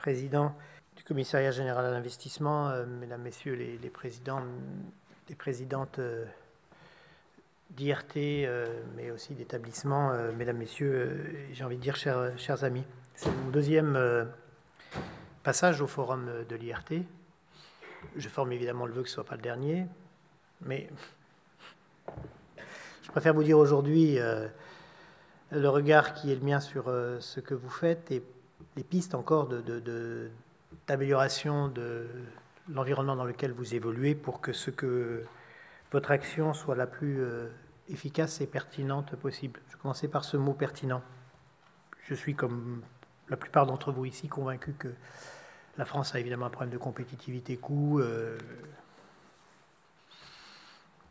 Président du Commissariat général à l'investissement, Mesdames, Messieurs les présidents, les présidentes d'IRT, mais aussi d'établissements, Mesdames, Messieurs, j'ai envie de dire chers amis. C'est mon deuxième passage au forum de l'IRT. Je forme évidemment le vœu que ce ne soit pas le dernier, mais je préfère vous dire aujourd'hui le regard qui est le mien sur ce que vous faites et les pistes encore d'amélioration de l'environnement dans lequel vous évoluez pour que votre action soit la plus efficace et pertinente possible. Je vais commencer par ce mot pertinent. Je suis, comme la plupart d'entre vous ici, convaincu que la France a évidemment un problème de compétitivité coût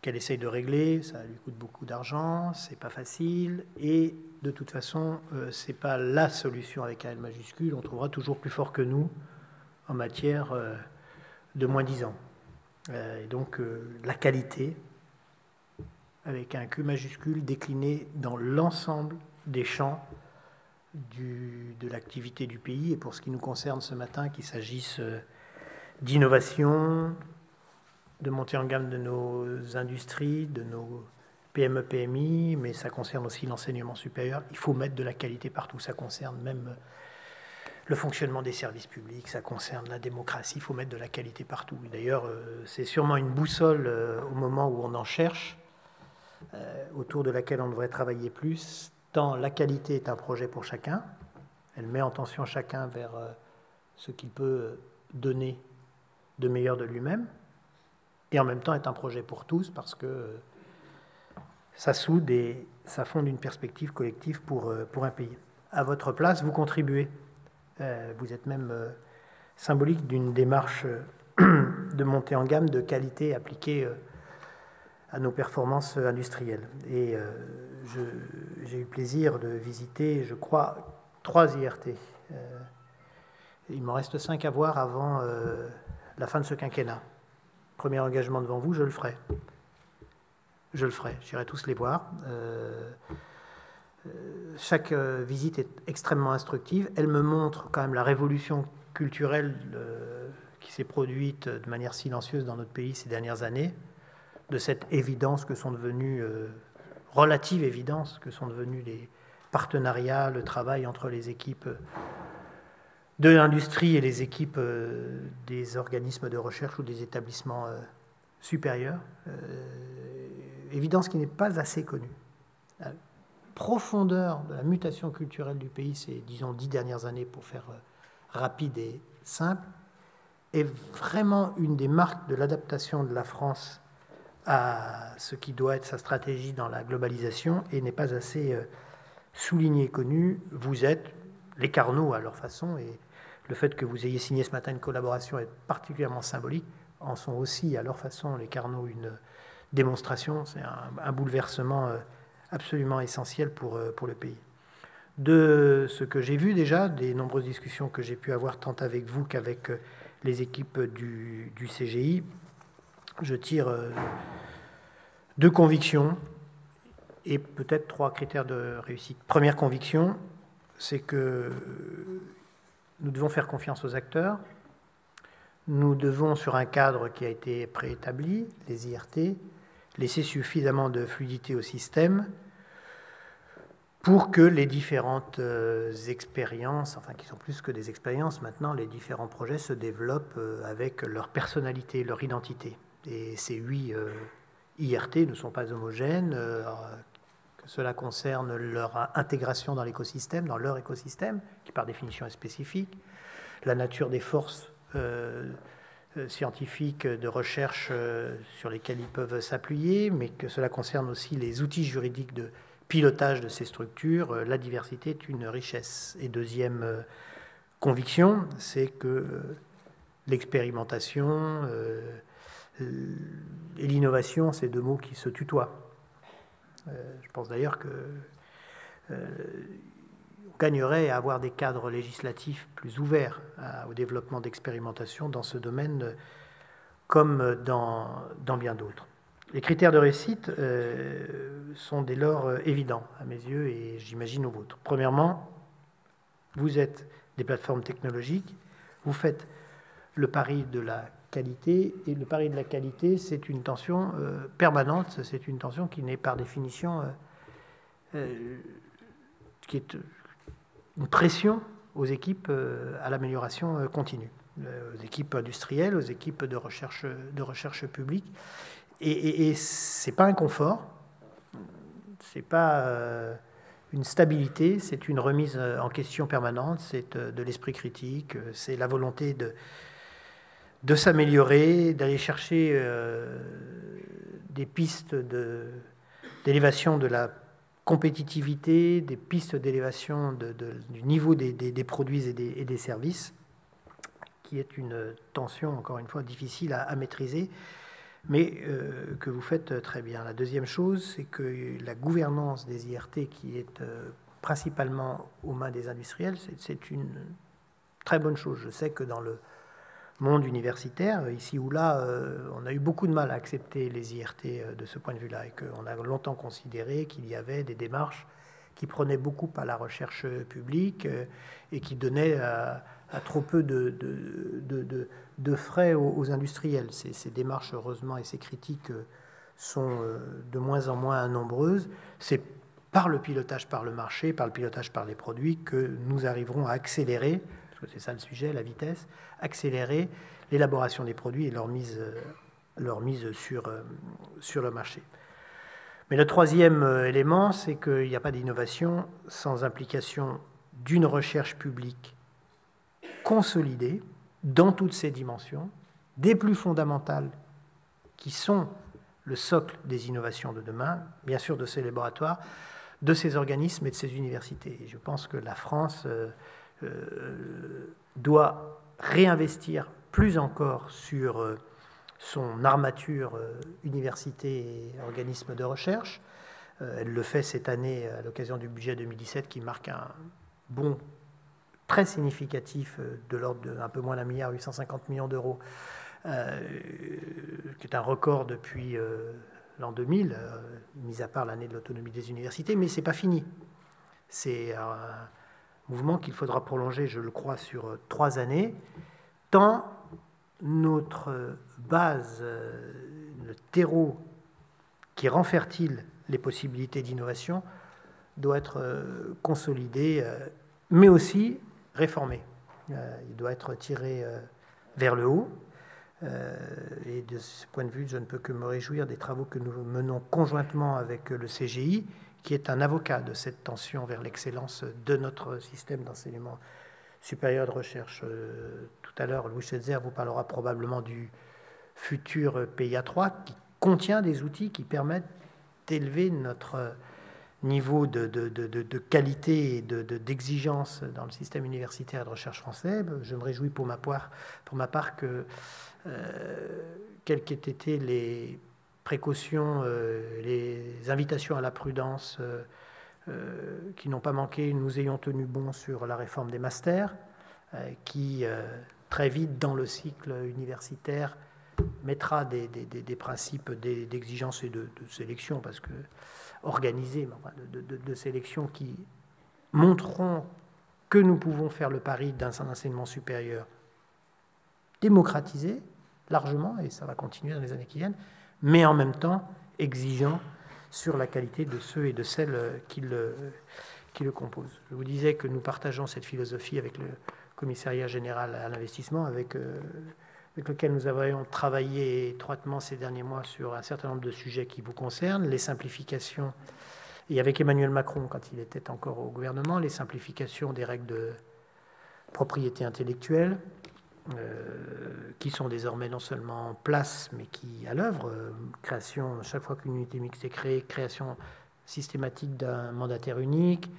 qu'elle essaye de régler. Ça lui coûte beaucoup d'argent, c'est pas facile, et de toute façon, c'est pas la solution avec un L majuscule. On trouvera toujours plus fort que nous en matière de moins 10 ans. Et donc, la qualité, avec un Q majuscule, décliné dans l'ensemble des champs de l'activité du pays. Et pour ce qui nous concerne ce matin, qu'il s'agisse d'innovation, de montée en gamme de nos industries, de nos PME, PMI, mais ça concerne aussi l'enseignement supérieur. Il faut mettre de la qualité partout. Ça concerne même le fonctionnement des services publics, ça concerne la démocratie. Il faut mettre de la qualité partout. D'ailleurs, c'est sûrement une boussole au moment où on en cherche, autour de laquelle on devrait travailler plus, tant la qualité est un projet pour chacun. Elle met en tension chacun vers ce qu'il peut donner de meilleur de lui-même, et en même temps est un projet pour tous parce que ça soude et ça fonde une perspective collective pour un pays. À votre place, vous contribuez. Vous êtes même symbolique d'une démarche de montée en gamme, de qualité appliquée à nos performances industrielles. Et j'ai eu plaisir de visiter, je crois, 3 IRT. Il m'en reste 5 à voir avant la fin de ce quinquennat. Premier engagement devant vous, je le ferai. Je le ferai, j'irai tous les voir. Chaque visite est extrêmement instructive. Elle me montre quand même la révolution culturelle qui s'est produite de manière silencieuse dans notre pays ces dernières années, de cette évidence que sont devenus, relative évidence que sont devenus les partenariats, le travail entre les équipes de l'industrie et les équipes des organismes de recherche ou des établissements supérieurs. Évidence qui n'est pas assez connue. La profondeur de la mutation culturelle du pays ces, disons, 10 dernières années, pour faire rapide et simple, est vraiment une des marques de l'adaptation de la France à ce qui doit être sa stratégie dans la globalisation et n'est pas assez soulignée et connue. Vous êtes les Carnot à leur façon, et le fait que vous ayez signé ce matin une collaboration est particulièrement symbolique. En sont aussi à leur façon les Carnot une démonstration. C'est un bouleversement absolument essentiel pour le pays. De ce que j'ai vu déjà, des nombreuses discussions que j'ai pu avoir tant avec vous qu'avec les équipes du CGI, je tire 2 convictions et peut-être 3 critères de réussite. Première conviction, c'est que nous devons faire confiance aux acteurs. Nous devons, sur un cadre qui a été préétabli, les IRT, laisser suffisamment de fluidité au système pour que les différentes expériences, enfin qui sont plus que des expériences maintenant, les différents projets se développent avec leur personnalité, leur identité. Et ces 8 IRT ne sont pas homogènes, que cela concerne leur intégration dans l'écosystème, dans leur écosystème, qui par définition est spécifique, la nature des forces scientifiques de recherche sur lesquelles ils peuvent s'appuyer, mais que cela concerne aussi les outils juridiques de pilotage de ces structures. La diversité est une richesse. Et deuxième conviction, c'est que l'expérimentation et l'innovation, c'est 2 mots qui se tutoient. Je pense d'ailleurs que on gagnerait à avoir des cadres législatifs plus ouverts au développement d'expérimentation dans ce domaine comme dans bien d'autres. Les critères de réussite sont dès lors évidents à mes yeux et j'imagine aux vôtres. Premièrement, vous êtes des plateformes technologiques, vous faites le pari de la qualité, et le pari de la qualité, c'est une tension permanente, c'est une tension qui n'est par définition qui est une pression aux équipes à l'amélioration continue, aux équipes industrielles, aux équipes de recherche publique. Et ce n'est pas un confort, ce n'est pas une stabilité, c'est une remise en question permanente, c'est de l'esprit critique, c'est la volonté de s'améliorer, d'aller chercher des pistes d'élévation de la compétitivité, des pistes d'élévation du niveau des produits et des services, qui est une tension, encore une fois, difficile à maîtriser, mais que vous faites très bien. La deuxième chose, c'est que la gouvernance des IRT, qui est principalement aux mains des industriels, c'est une très bonne chose. Je sais que dans le monde universitaire, ici ou là, on a eu beaucoup de mal à accepter les IRT de ce point de vue-là, et qu'on a longtemps considéré qu'il y avait des démarches qui prenaient beaucoup à la recherche publique et qui donnaient à trop peu de frais aux industriels. Ces démarches, heureusement, et ces critiques sont de moins en moins nombreuses. C'est par le pilotage par le marché, par le pilotage par les produits, que nous arriverons à accélérer, parce que c'est ça le sujet, la vitesse, accélérer l'élaboration des produits et leur mise sur le marché. Mais le troisième élément, c'est qu'il n'y a pas d'innovation sans implication d'une recherche publique consolidée dans toutes ses dimensions, des plus fondamentales qui sont le socle des innovations de demain, bien sûr de ces laboratoires, de ces organismes et de ces universités. Et je pense que la France doit réinvestir plus encore sur son armature université et organismes de recherche. Elle le fait cette année à l'occasion du budget 2017 qui marque un bond très significatif de l'ordre d'un peu moins d'1,85 milliard d'euros, qui est un record depuis l'an 2000, mis à part l'année de l'autonomie des universités, mais ce n'est pas fini. C'est un mouvement qu'il faudra prolonger, je le crois, sur 3 années, tant notre base, le terreau qui rend fertile les possibilités d'innovation doit être consolidé, mais aussi réformé. Il doit être tiré vers le haut. Et de ce point de vue, je ne peux que me réjouir des travaux que nous menons conjointement avec le CGI, qui est un avocat de cette tension vers l'excellence de notre système d'enseignement supérieur de recherche. Tout à l'heure, Louis Schetzer vous parlera probablement du futur PIA3, qui contient des outils qui permettent d'élever notre niveau de qualité et d'exigence dans le système universitaire de recherche français. Je me réjouis pour ma part que, quelles qu'aient été les précautions, les invitations à la prudence qui n'ont pas manqué, nous ayons tenu bon sur la réforme des masters, qui très vite dans le cycle universitaire mettra des principes d'exigence et de sélection, parce que organisés, de sélection qui montreront que nous pouvons faire le pari d'un enseignement supérieur démocratisé largement, et ça va continuer dans les années qui viennent, mais en même temps exigeant sur la qualité de ceux et de celles qui le composent. Je vous disais que nous partageons cette philosophie avec le Commissariat général à l'investissement, avec lequel nous avons travaillé étroitement ces derniers mois sur un certain nombre de sujets qui vous concernent, les simplifications, et avec Emmanuel Macron, quand il était encore au gouvernement, les simplifications des règles de propriété intellectuelle, qui sont désormais non seulement en place, mais qui à l'œuvre, création, chaque fois qu'une unité mixte est créée, création systématique d'un mandataire unique,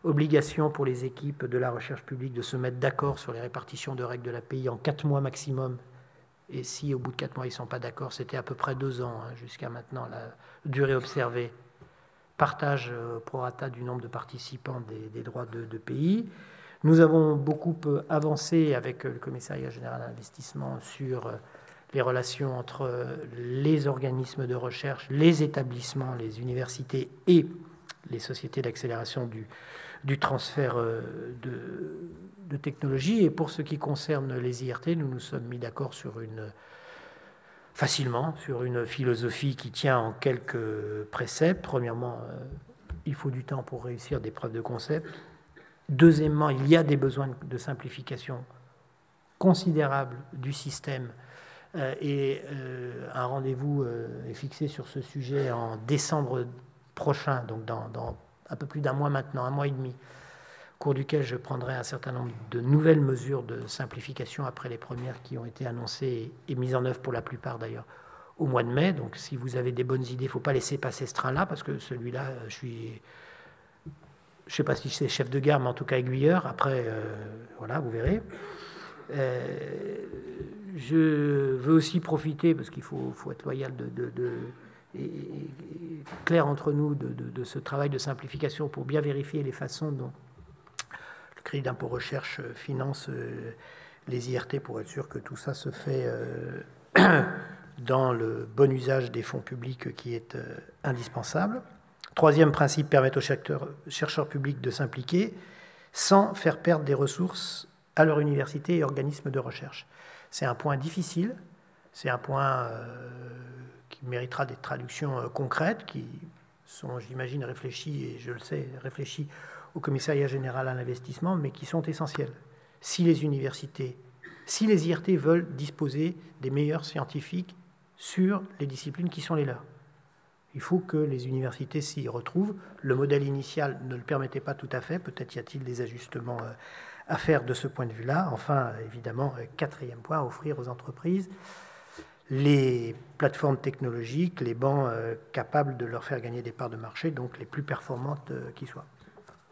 obligation pour les équipes de la recherche publique de se mettre d'accord sur les répartitions de règles de l'API en 4 mois maximum. Et si au bout de 4 mois ils ne sont pas d'accord, c'était à peu près 2 ans jusqu'à maintenant, la durée observée. Partage prorata du nombre de participants des droits de pays. Nous avons beaucoup avancé avec le Commissariat général à l'investissement sur les relations entre les organismes de recherche, les établissements, les universités et les sociétés d'accélération du transfert de technologie. Et pour ce qui concerne les IRT, nous nous sommes mis d'accord facilement sur une philosophie qui tient en quelques préceptes. Premièrement, il faut du temps pour réussir des preuves de concept. Deuxièmement, il y a des besoins de simplification considérables du système et un rendez-vous est fixé sur ce sujet en décembre prochain, donc dans un peu plus d'un mois maintenant, un mois et demi, au cours duquel je prendrai un certain nombre de nouvelles mesures de simplification après les premières qui ont été annoncées et mises en œuvre pour la plupart d'ailleurs au mois de mai. Donc si vous avez des bonnes idées, il ne faut pas laisser passer ce train-là, parce que celui-là, je ne sais pas si c'est chef de gare, mais en tout cas aiguilleur. Après, voilà, vous verrez. Je veux aussi profiter, parce qu'il faut être loyal et clair entre nous, de ce travail de simplification pour bien vérifier les façons dont le crédit d'impôt recherche finance les IRT, pour être sûr que tout ça se fait dans le bon usage des fonds publics qui est indispensable. Troisième principe, permettre aux chercheurs publics de s'impliquer sans faire perdre des ressources à leur université et organismes de recherche. C'est un point difficile, c'est un point qui méritera des traductions concrètes, qui sont, j'imagine, réfléchies, et je le sais, réfléchies au Commissariat général à l'investissement, mais qui sont essentielles. Si les universités, si les IRT veulent disposer des meilleurs scientifiques sur les disciplines qui sont les leurs, il faut que les universités s'y retrouvent. Le modèle initial ne le permettait pas tout à fait, peut-être y a-t-il des ajustements à faire de ce point de vue-là. Enfin, évidemment, quatrième point, offrir aux entreprises les plateformes technologiques, les bancs capables de leur faire gagner des parts de marché, donc les plus performantes qui soient.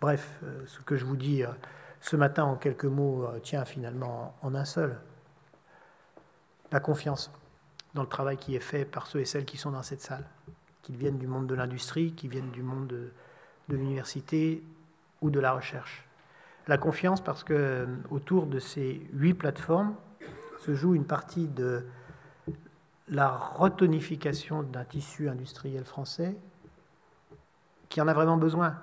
Bref, ce que je vous dis ce matin en quelques mots tient finalement en un seul. La confiance dans le travail qui est fait par ceux et celles qui sont dans cette salle, qu'ils viennent du monde de l'industrie, qu'ils viennent du monde de l'université ou de la recherche. La confiance parce que autour de ces 8 plateformes se joue une partie de la retonification d'un tissu industriel français qui en a vraiment besoin.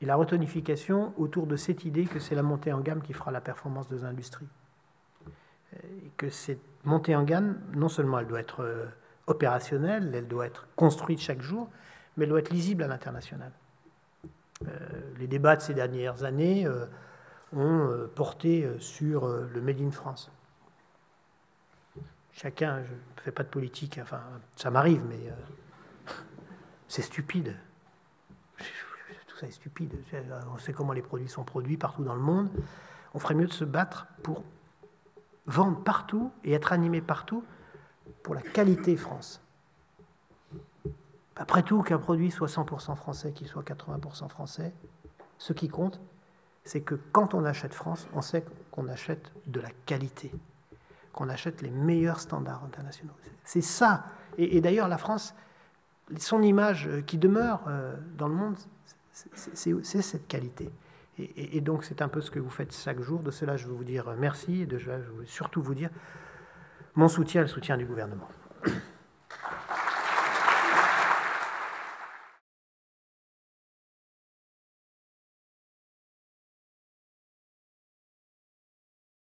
Et la retonification autour de cette idée que c'est la montée en gamme qui fera la performance de l'industrie. Et que cette montée en gamme, non seulement elle doit être opérationnelle, elle doit être construite chaque jour, mais elle doit être lisible à l'international. Les débats de ces dernières années ont porté sur le Made in France. Chacun, je ne fais pas de politique, enfin, ça m'arrive, mais c'est stupide. Tout ça est stupide. On sait comment les produits sont produits partout dans le monde. On ferait mieux de se battre pour vendre partout et être animé partout pour la qualité France. Après tout, qu'un produit soit 100% français, qu'il soit 80% français, ce qui compte, c'est que quand on achète France, on sait qu'on achète de la qualité, qu'on achète les meilleurs standards internationaux. C'est ça. Et d'ailleurs, la France, son image qui demeure dans le monde, c'est cette qualité. Et donc, c'est un peu ce que vous faites chaque jour. De cela, je veux vous dire merci. Et de cela, je veux surtout vous dire mon soutien et le soutien du gouvernement.